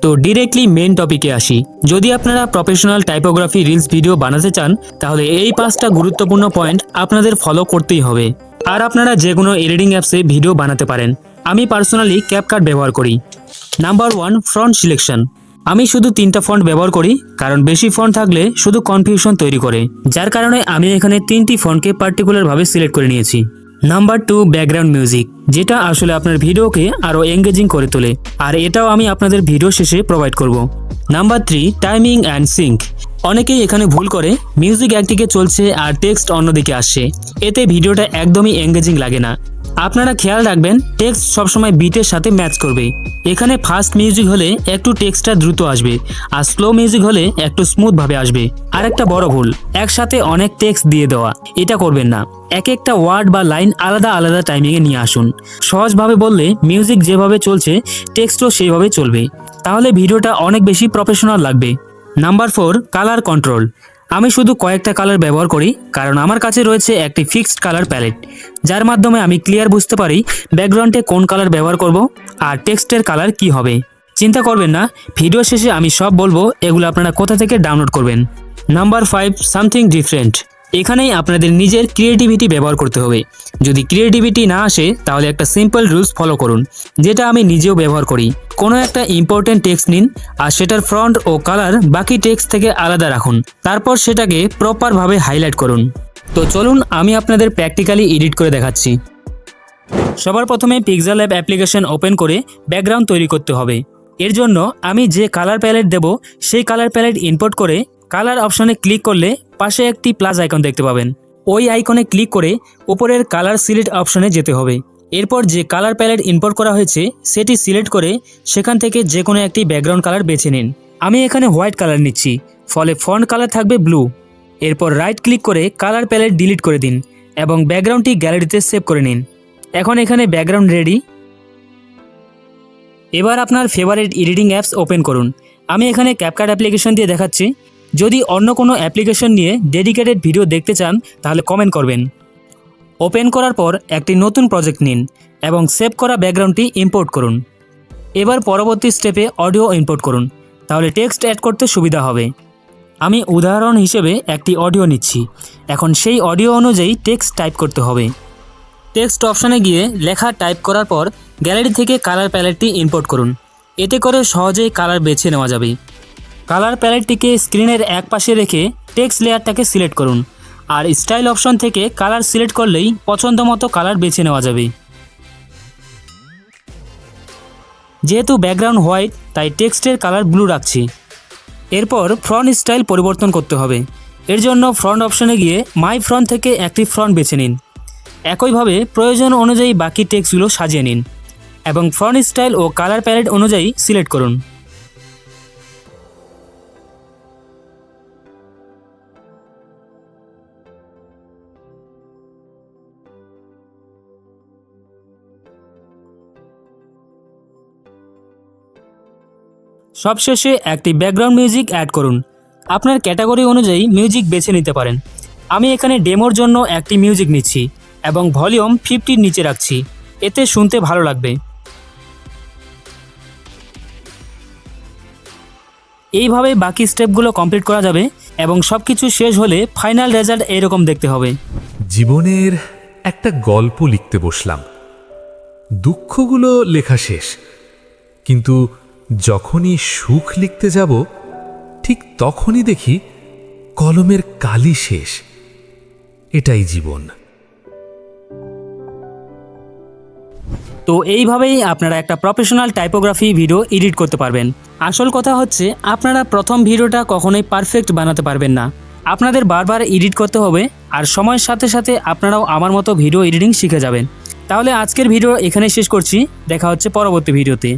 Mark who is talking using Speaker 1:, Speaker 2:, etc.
Speaker 1: তো directly main টপিকে আসি। যদি আপনারা প্রফেশনাল টাইপোগ্রাফি রিলস ভিডিও বানাতে চান তাহলে এই 5টা গুরুত্বপূর্ণ পয়েন্ট আপনাদের ফলো করতেই হবে। আর আপনারা যে কোনো এডিটিং অ্যাপসে ভিডিও বানাতে পারেন। আমি পার্সোনালি ক্যাপকাট ব্যবহার করি। Number 1, font selection. আমি শুধু 3টা ফন্ট ব্যবহার করি, কারণ বেশি ফন্ট থাকলে শুধু কনফিউশন তৈরি করে, যার কারণে আমি এখানে 3টি ফন্টকে পার্টিকুলারভাবে সিলেক্ট করে নিয়েছি। নাম্বার 2, ব্যাকগ্রাউন্ড মিউজিক, যেটা আসলে আপনার ভিডিওকে আরও এঙ্গেজিং করে তোলে, আর এটাও আমি আপনাদের ভিডিও শেষে প্রোভাইড করব। Number 3, timing and sync. অনেকেই এখানে ভুল করে, মিউজিক একদিকে চলছে আর টেক্সট অন্যদিকে আসছে, এতে ভিডিওটা একদমই এঙ্গেজিং লাগে না। আপনারা খেয়াল রাখবেন টেক্সট সবসময় বিটের সাথে ম্যাচ করবে। এখানে ফাস্ট মিউজিক হলে একটু টেক্সটটা দ্রুত আসবে, আর স্লো মিউজিক হলে একটু স্মুথভাবে আসবে। আর একটা বড় ভুল, একসাথে অনেক টেক্সট দিয়ে দেওয়া, এটা করবেন না। এক একটা ওয়ার্ড বা লাইন আলাদা আলাদা টাইমিংয়ে নিয়ে আসুন। সহজভাবে বললে মিউজিক যেভাবে চলছে টেক্সটও সেইভাবে চলবে, তাহলে ভিডিওটা অনেক বেশি প্রফেশনাল লাগবে। Number 4, colour control. আমি শুধু কয়েকটা কালার ব্যবহার করি, কারণ আমার কাছে রয়েছে একটি ফিক্সড কালার প্যালেট, যার মাধ্যমে আমি ক্লিয়ার বুঝতে পারি ব্যাকগ্রাউন্ডে কোন কালার ব্যবহার করব আর টেক্সটের কালার কি হবে। চিন্তা করবেন না, ভিডিও শেষে আমি সব বলবো, এগুলো আপনারা কোথা থেকে ডাউনলোড করবেন। Number 5, something different. এখানেই আপনাদের নিজের ক্রিয়েটিভিটি ব্যবহার করতে হবে। যদি ক্রিয়েটিভিটি না আসে তাহলে একটা সিম্পল রুলস ফলো করুন, যেটা আমি নিজেও ব্যবহার করি। কোনো একটা ইম্পর্টেন্ট টেক্সট নিন আর সেটার ফ্রন্ট ও কালার বাকি টেক্সট থেকে আলাদা রাখুন, তারপর সেটাকে প্রপারভাবে হাইলাইট করুন। তো চলুন আমি আপনাদের প্র্যাকটিক্যালি এডিট করে দেখাচ্ছি। সবার প্রথমে পিক্সেল ল্যাব অ্যাপ্লিকেশন ওপেন করে ব্যাকগ্রাউন্ড তৈরি করতে হবে। এর জন্য আমি যে কালার প্যালেট দেব সেই কালার প্যালেট ইম্পোর্ট করে কালার অপশনে ক্লিক করলে পাশে একটি প্লাস আইকন দেখতে পাবেন। ওই আইকনে ক্লিক করে উপরের কালার সিলেক্ট অপশনে যেতে হবে। এরপর যে কালার প্যালেট ইম্পোর্ট করা হয়েছে সেটি সিলেক্ট করে সেখান থেকে যে কোনো একটি ব্যাকগ্রাউন্ড কালার বেছে নিন। আমি এখানে হোয়াইট কালার নিচ্ছি, ফলে ফন্ট কালার থাকবে ব্লু। এরপর রাইট ক্লিক করে কালার প্যালেট ডিলিট করে দিন এবং ব্যাকগ্রাউন্ডটি গ্যালারিতে সেভ করে নিন। এখন এখানে ব্যাকগ্রাউন্ড রেডি। এবার আপনার ফেভারিট এডিটিং অ্যাপস ওপেন করুন। আমি এখানে ক্যাপকাট অ্যাপ্লিকেশন দিয়ে দেখাচ্ছি। যদি অন্য কোনো অ্যাপ্লিকেশন নিয়ে ডেডিকেটেড ভিডিও দেখতে চান তাহলে কমেন্ট করবেন। ওপেন করার পর একটি নতুন প্রজেক্ট নিন এবং সেভ করা ব্যাকগ্রাউন্ডটি ইম্পোর্ট করুন। এবার পরবর্তী স্টেপে অডিও ইম্পোর্ট করুন, তাহলে টেক্সট অ্যাড করতে সুবিধা হবে। আমি উদাহরণ হিসেবে একটি অডিও নিচ্ছি। এখন সেই অডিও অনুযায়ী টেক্সট টাইপ করতে হবে। টেক্সট অপশানে গিয়ে লেখা টাইপ করার পর গ্যালারি থেকে কালার প্যালেটটি ইম্পোর্ট করুন। এতে করে সহজেই কালার বেছে নেওয়া যাবে। কালার প্যালেটটিকে স্ক্রিনের এক পাশে রেখে টেক্সট লেয়ারটাকে সিলেক্ট করুন, আর স্টাইল অপশন থেকে কালার সিলেক্ট করলেই পছন্দ মতো কালার বেছে নেওয়া যাবে। যেহেতু ব্যাকগ্রাউন্ড হোয়াইট তাই টেক্সটের কালার ব্লু রাখছি। এরপর ফ্রন্ট স্টাইল পরিবর্তন করতে হবে। এর জন্য ফ্রন্ট অপশনে গিয়ে মাই ফ্রন্ট থেকে একটি ফ্রন্ট বেছে নিন। একইভাবে প্রয়োজন অনুযায়ী বাকি টেক্সটগুলো সাজিয়ে নিন এবং ফন্ট স্টাইল ও কালার প্যালেট অনুযায়ী সিলেক্ট করুন। সবশেষে একটি ব্যাকগ্রাউন্ড মিউজিক অ্যাড করুন। আপনার ক্যাটাগরি অনুযায়ী মিউজিক বেছে নিতে পারেন। আমি এখানে ডেমোর জন্য একটি মিউজিক নিচ্ছি এবং ভলিউম 50 নিচে রাখছি, এতে শুনতে ভালো লাগবে। এইভাবে বাকি স্টেপগুলো কমপ্লিট করা যাবে এবং সব কিছু শেষ হলে ফাইনাল রেজাল্ট এরকম দেখতে হবে।
Speaker 2: জীবনের একটা গল্প লিখতে বসলাম, দুঃখগুলো লেখা শেষ, কিন্তু যখনই সুখ লিখতে যাব ঠিক তখনই দেখি কলমের কালি শেষ। এটাই জীবন।
Speaker 1: তো এইভাবেই আপনারা একটা প্রফেশনাল টাইপোগ্রাফি ভিডিও এডিট করতে পারবেন। আসল কথা হচ্ছে আপনারা প্রথম ভিডিওটা কখনোই পারফেক্ট বানাতে পারবেন না। আপনাদের বারবার এডিট করতে হবে, আর সময়ের সাথে সাথে আপনারাও আমার মতো ভিডিও এডিটিং শিখে যাবেন। তাহলে আজকের ভিডিও এখানেই শেষ করছি। দেখা হচ্ছে পরবর্তী ভিডিওতে।